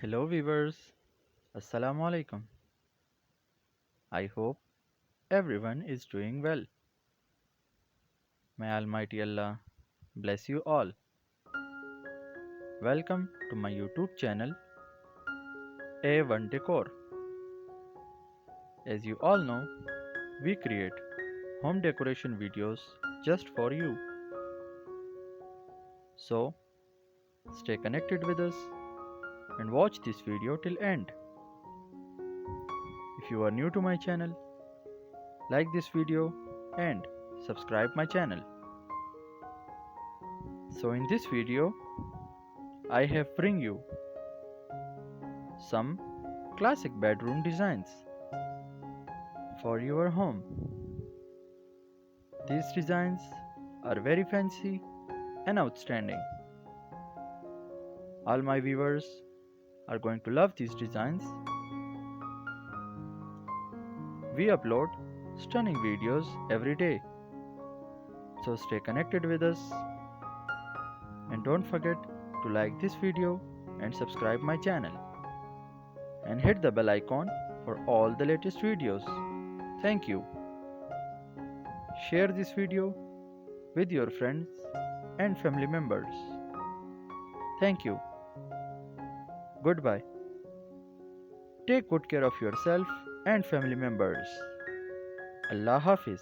Hello viewers, Assalamu alaikum. I hope everyone is doing well. May Almighty Allah bless you all. Welcome to my YouTube channel A1 Decor. As you all know, we create home decoration videos just for you. So, stay connected with us and watch this video till end. If you are new to my channel, like this video and subscribe my channel. So in this video, I have bring you some classic bedroom designs for your home. These designs are very fancy and outstanding. All my viewers are going to love these designs. We upload stunning videos every day. So stay connected with us and don't forget to like this video and subscribe my channel and hit the bell icon for all the latest videos. Thank you. Share this video with your friends and family members. Thank you. Goodbye. Take good care of yourself and family members. Allah Hafiz.